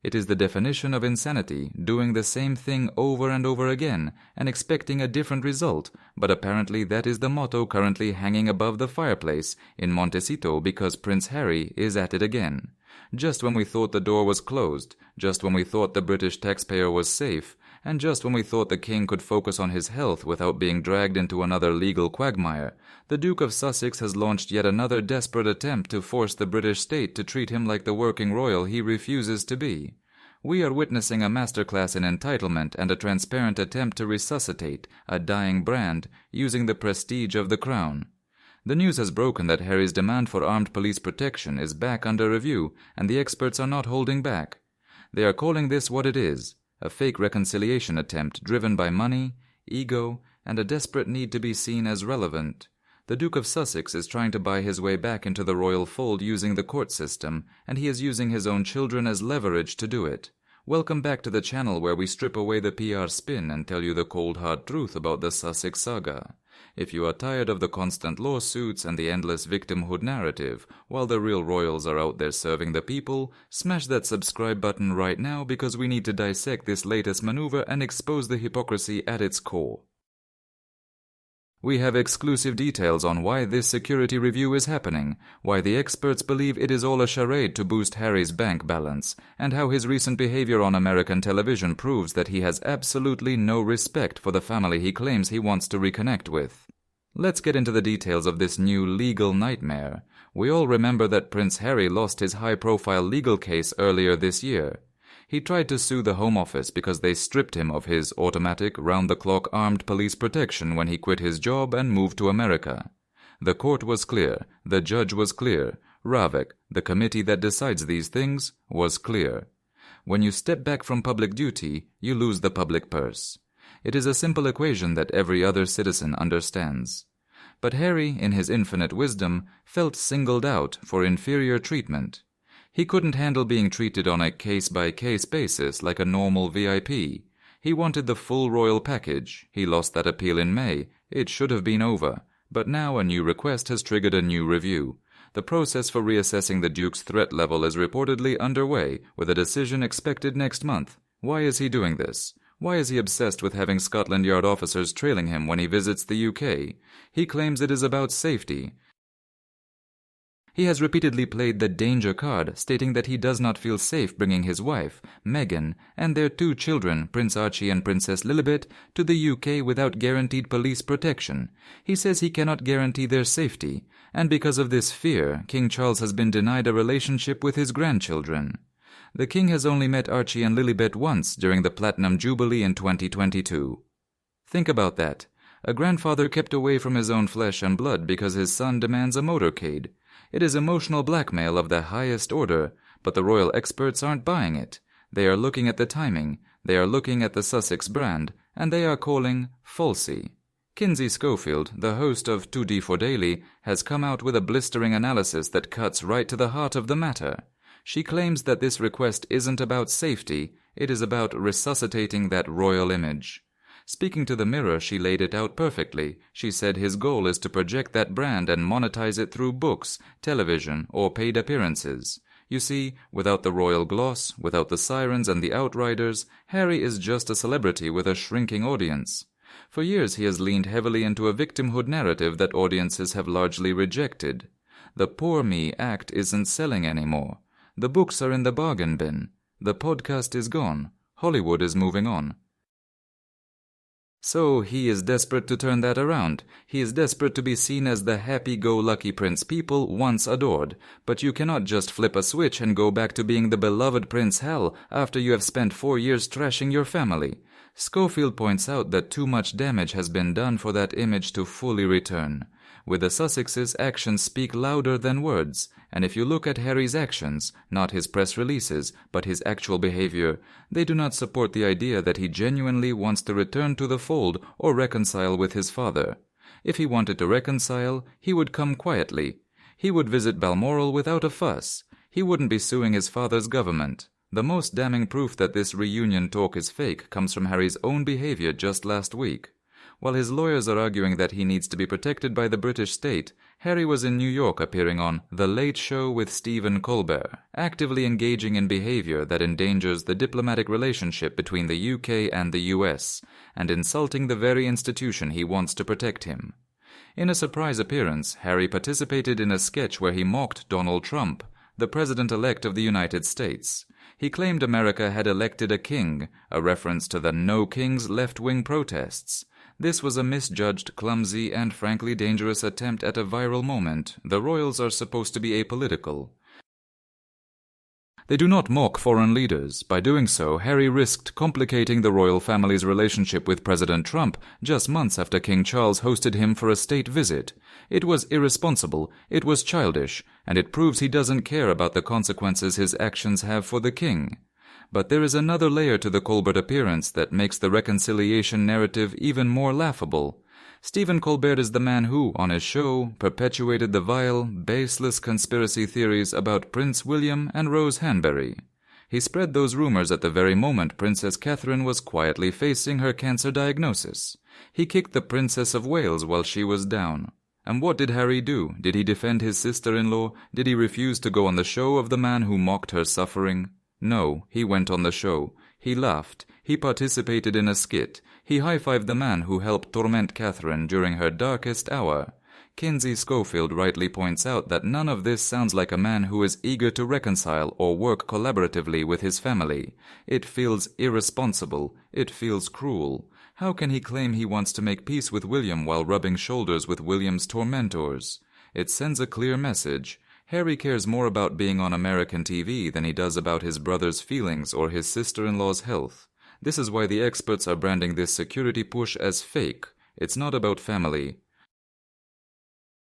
It is the definition of insanity, doing the same thing over and over again and expecting a different result, but apparently that is the motto currently hanging above the fireplace in Montecito because Prince Harry is at it again. Just when we thought the door was closed, just when we thought the British taxpayer was safe, and just when we thought the king could focus on his health without being dragged into another legal quagmire, the Duke of Sussex has launched yet another desperate attempt to force the British state to treat him like the working royal he refuses to be. We are witnessing a masterclass in entitlement and a transparent attempt to resuscitate a dying brand using the prestige of the crown. The news has broken that Harry's demand for armed police protection is back under review, and the experts are not holding back. They are calling this what it is, a fake reconciliation attempt driven by money, ego, and a desperate need to be seen as relevant. The Duke of Sussex is trying to buy his way back into the royal fold using the court system, and he is using his own children as leverage to do it. Welcome back to the channel where we strip away the PR spin and tell you the cold hard truth about the Sussex saga. If you are tired of the constant lawsuits and the endless victimhood narrative, while the real royals are out there serving the people, smash that subscribe button right now because we need to dissect this latest maneuver and expose the hypocrisy at its core. We have exclusive details on why this security review is happening, why the experts believe it is all a charade to boost Harry's bank balance, and how his recent behavior on American television proves that he has absolutely no respect for the family he claims he wants to reconnect with. Let's get into the details of this new legal nightmare. We all remember that Prince Harry lost his high-profile legal case earlier this year. He tried to sue the Home Office because they stripped him of his automatic, round-the-clock armed police protection when he quit his job and moved to America. The court was clear, the judge was clear, Ravik, the committee that decides these things, was clear. When you step back from public duty, you lose the public purse. It is a simple equation that every other citizen understands. But Harry, in his infinite wisdom, felt singled out for inferior treatment. He couldn't handle being treated on a case-by-case basis like a normal VIP. He wanted the full royal package. He lost that appeal in May. It should have been over. But now a new request has triggered a new review. The process for reassessing the Duke's threat level is reportedly underway, with a decision expected next month. Why is he doing this? Why is he obsessed with having Scotland Yard officers trailing him when he visits the UK? He claims it is about safety. He has repeatedly played the danger card, stating that he does not feel safe bringing his wife, Meghan, and their 2 children, Prince Archie and Princess Lilibet, to the UK without guaranteed police protection. He says he cannot guarantee their safety, and because of this fear, King Charles has been denied a relationship with his grandchildren. The king has only met Archie and Lilibet once during the Platinum Jubilee in 2022. Think about that. A grandfather kept away from his own flesh and blood because his son demands a motorcade. It is emotional blackmail of the highest order, but the royal experts aren't buying it. They are looking at the timing, they are looking at the Sussex brand, and they are calling falsy. Kinsey Schofield, the host of 2D4 Daily, has come out with a blistering analysis that cuts right to the heart of the matter. She claims that this request isn't about safety, it is about resuscitating that royal image. Speaking to the Mirror, she laid it out perfectly. She said his goal is to project that brand and monetize it through books, television, or paid appearances. You see, without the royal gloss, without the sirens and the outriders, Harry is just a celebrity with a shrinking audience. For years he has leaned heavily into a victimhood narrative that audiences have largely rejected. The poor me act isn't selling anymore. The books are in the bargain bin. The podcast is gone. Hollywood is moving on. So he is desperate to turn that around. He is desperate to be seen as the happy-go-lucky prince people once adored. But you cannot just flip a switch and go back to being the beloved Prince Hal after you have spent 4 years trashing your family. Schofield points out that too much damage has been done for that image to fully return. With the Sussexes, actions speak louder than words, and if you look at Harry's actions, not his press releases, but his actual behavior, they do not support the idea that he genuinely wants to return to the fold or reconcile with his father. If he wanted to reconcile, he would come quietly. He would visit Balmoral without a fuss. He wouldn't be suing his father's government. The most damning proof that this reunion talk is fake comes from Harry's own behavior just last week. While his lawyers are arguing that he needs to be protected by the British state, Harry was in New York appearing on The Late Show with Stephen Colbert, actively engaging in behavior that endangers the diplomatic relationship between the UK and the US, and insulting the very institution he wants to protect him. In a surprise appearance, Harry participated in a sketch where he mocked Donald Trump, the president-elect of the United States. He claimed America had elected a king, a reference to the No Kings left-wing protests. This was a misjudged, clumsy, and frankly dangerous attempt at a viral moment. The royals are supposed to be apolitical. They do not mock foreign leaders. By doing so, Harry risked complicating the royal family's relationship with President Trump just months after King Charles hosted him for a state visit. It was irresponsible, it was childish, and it proves he doesn't care about the consequences his actions have for the king. But there is another layer to the Colbert appearance that makes the reconciliation narrative even more laughable. Stephen Colbert is the man who, on his show, perpetuated the vile, baseless conspiracy theories about Prince William and Rose Hanbury. He spread those rumors at the very moment Princess Catherine was quietly facing her cancer diagnosis. He kicked the Princess of Wales while she was down. And what did Harry do? Did he defend his sister-in-law? Did he refuse to go on the show of the man who mocked her suffering? No, he went on the show. He laughed. He participated in a skit. He high-fived the man who helped torment Catherine during her darkest hour. Kinsey Schofield rightly points out that none of this sounds like a man who is eager to reconcile or work collaboratively with his family. It feels irresponsible. It feels cruel. How can he claim he wants to make peace with William while rubbing shoulders with William's tormentors? It sends a clear message. Harry cares more about being on American TV than he does about his brother's feelings or his sister-in-law's health. This is why the experts are branding this security push as fake. It's not about family.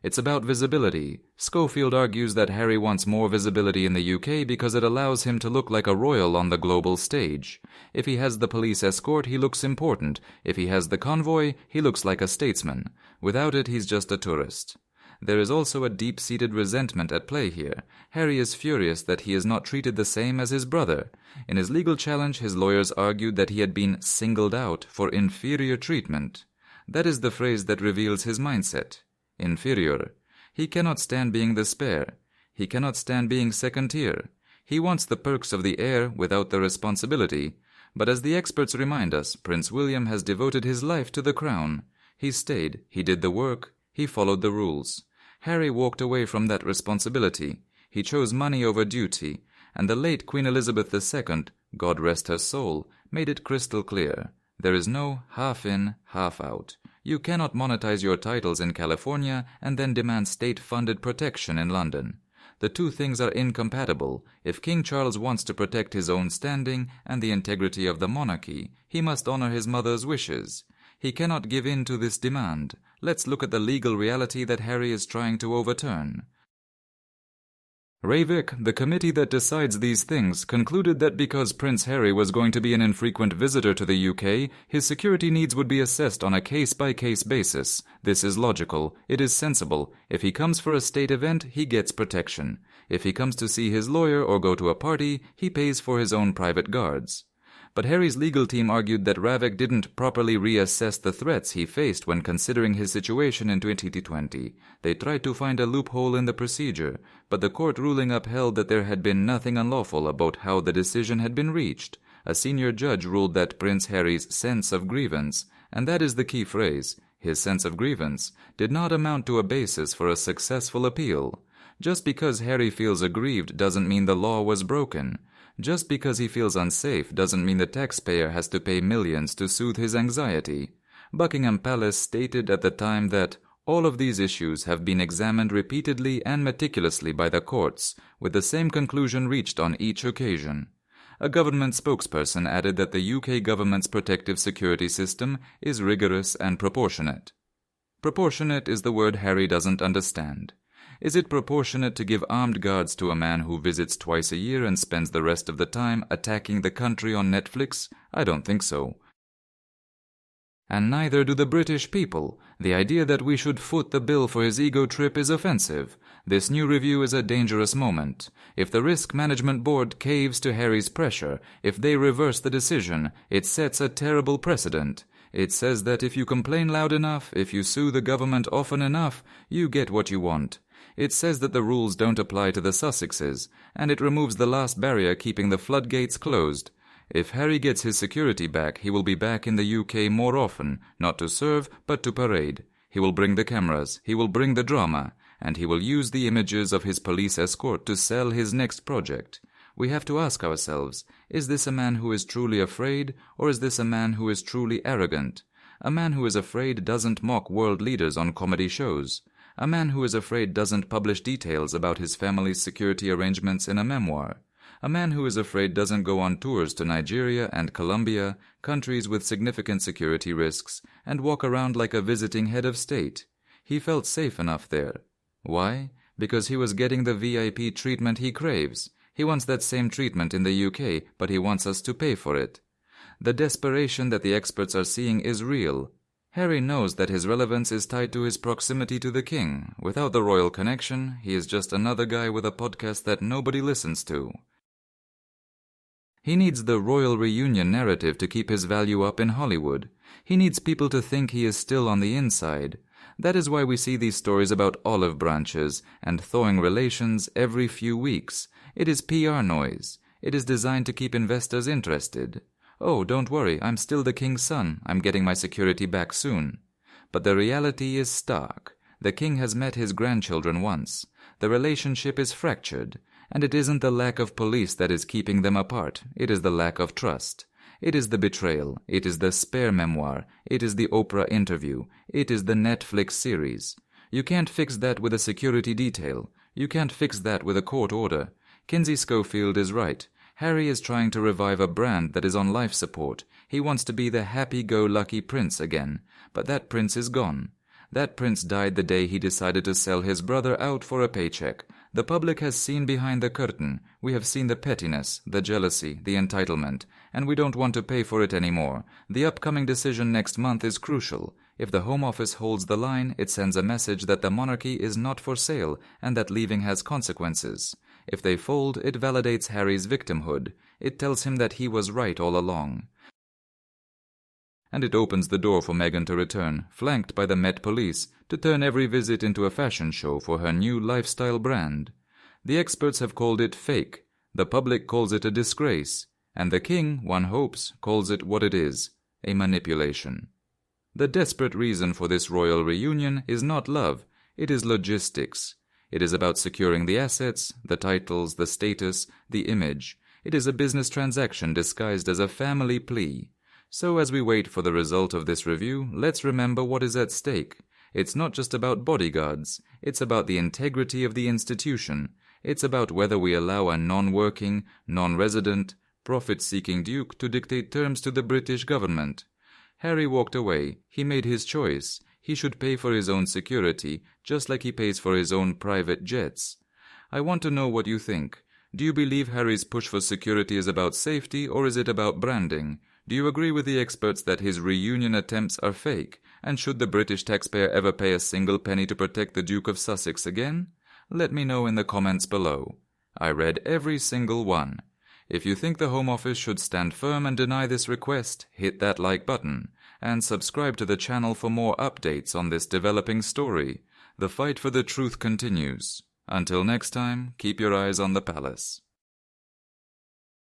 It's about visibility. Schofield argues that Harry wants more visibility in the UK because it allows him to look like a royal on the global stage. If he has the police escort, he looks important. If he has the convoy, he looks like a statesman. Without it, he's just a tourist. There is also a deep-seated resentment at play here. Harry is furious that he is not treated the same as his brother. In his legal challenge, his lawyers argued that he had been singled out for inferior treatment. That is the phrase that reveals his mindset. Inferior. He cannot stand being the spare. He cannot stand being second tier. He wants the perks of the heir without the responsibility. But as the experts remind us, Prince William has devoted his life to the crown. He stayed, he did the work, he followed the rules. Harry walked away from that responsibility. He chose money over duty, and the late Queen Elizabeth II, God rest her soul, made it crystal clear. There is no half in, half out. You cannot monetize your titles in California and then demand state-funded protection in London. The two things are incompatible. If King Charles wants to protect his own standing and the integrity of the monarchy, he must honor his mother's wishes. He cannot give in to this demand. Let's look at the legal reality that Harry is trying to overturn. Reivik, the committee that decides these things, concluded that because Prince Harry was going to be an infrequent visitor to the UK, his security needs would be assessed on a case-by-case basis. This is logical. It is sensible. If he comes for a state event, he gets protection. If he comes to see his lawyer or go to a party, he pays for his own private guards. But Harry's legal team argued that Reivik didn't properly reassess the threats he faced when considering his situation in 2020. They tried to find a loophole in the procedure, but the court ruling upheld that there had been nothing unlawful about how the decision had been reached. A senior judge ruled that Prince Harry's sense of grievance, and that is the key phrase, his sense of grievance, did not amount to a basis for a successful appeal. Just because Harry feels aggrieved doesn't mean the law was broken. Just because he feels unsafe doesn't mean the taxpayer has to pay millions to soothe his anxiety. Buckingham Palace stated at the time that all of these issues have been examined repeatedly and meticulously by the courts, with the same conclusion reached on each occasion. A government spokesperson added that the UK government's protective security system is rigorous and proportionate. Proportionate is the word Harry doesn't understand. Is it proportionate to give armed guards to a man who visits twice a year and spends the rest of the time attacking the country on Netflix? I don't think so. And neither do the British people. The idea that we should foot the bill for his ego trip is offensive. This new review is a dangerous moment. If the Risk Management Board caves to Harry's pressure, if they reverse the decision, it sets a terrible precedent. It says that if you complain loud enough, if you sue the government often enough, you get what you want. It says that the rules don't apply to the Sussexes, and it removes the last barrier keeping the floodgates closed. If Harry gets his security back, he will be back in the UK more often, not to serve, but to parade. He will bring the cameras, he will bring the drama, and he will use the images of his police escort to sell his next project. We have to ask ourselves, is this a man who is truly afraid, or is this a man who is truly arrogant? A man who is afraid doesn't mock world leaders on comedy shows. A man who is afraid doesn't publish details about his family's security arrangements in a memoir. A man who is afraid doesn't go on tours to Nigeria and Colombia, countries with significant security risks, and walk around like a visiting head of state. He felt safe enough there. Why? Because he was getting the VIP treatment he craves. He wants that same treatment in the UK, but he wants us to pay for it. The desperation that the experts are seeing is real. Harry knows that his relevance is tied to his proximity to the king. Without the royal connection, he is just another guy with a podcast that nobody listens to. He needs the royal reunion narrative to keep his value up in Hollywood. He needs people to think he is still on the inside. That is why we see these stories about olive branches and thawing relations every few weeks. It is PR noise. It is designed to keep investors interested. Oh, don't worry, I'm still the king's son. I'm getting my security back soon. But the reality is stark. The king has met his grandchildren once. The relationship is fractured. And it isn't the lack of police that is keeping them apart. It is the lack of trust. It is the betrayal. It is the spare memoir. It is the Oprah interview. It is the Netflix series. You can't fix that with a security detail. You can't fix that with a court order. Kinsey Schofield is right. Harry is trying to revive a brand that is on life support. He wants to be the happy-go-lucky prince again. But that prince is gone. That prince died the day he decided to sell his brother out for a paycheck. The public has seen behind the curtain. We have seen the pettiness, the jealousy, the entitlement, and we don't want to pay for it anymore. The upcoming decision next month is crucial. If the Home Office holds the line, it sends a message that the monarchy is not for sale and that leaving has consequences. If they fold, it validates Harry's victimhood. It tells him that he was right all along. And it opens the door for Meghan to return, flanked by the Met Police, to turn every visit into a fashion show for her new lifestyle brand. The experts have called it fake, the public calls it a disgrace, and the king, one hopes, calls it what it is, a manipulation. The desperate reason for this royal reunion is not love, it is logistics. It is about securing the assets, the titles, the status, the image. It is a business transaction disguised as a family plea. So as we wait for the result of this review, let's remember what is at stake. It's not just about bodyguards. It's about the integrity of the institution. It's about whether we allow a non-working, non-resident, profit-seeking duke to dictate terms to the British government. Harry walked away. He made his choice. He should pay for his own security, just like he pays for his own private jets. I want to know what you think. Do you believe Harry's push for security is about safety, or is it about branding? Do you agree with the experts that his reunion attempts are fake? And should the British taxpayer ever pay a single penny to protect the Duke of Sussex again? Let me know in the comments below. I read every single one. If you think the Home Office should stand firm and deny this request, hit that like button, and subscribe to the channel for more updates on this developing story. The fight for the truth continues. Until next time, keep your eyes on the palace.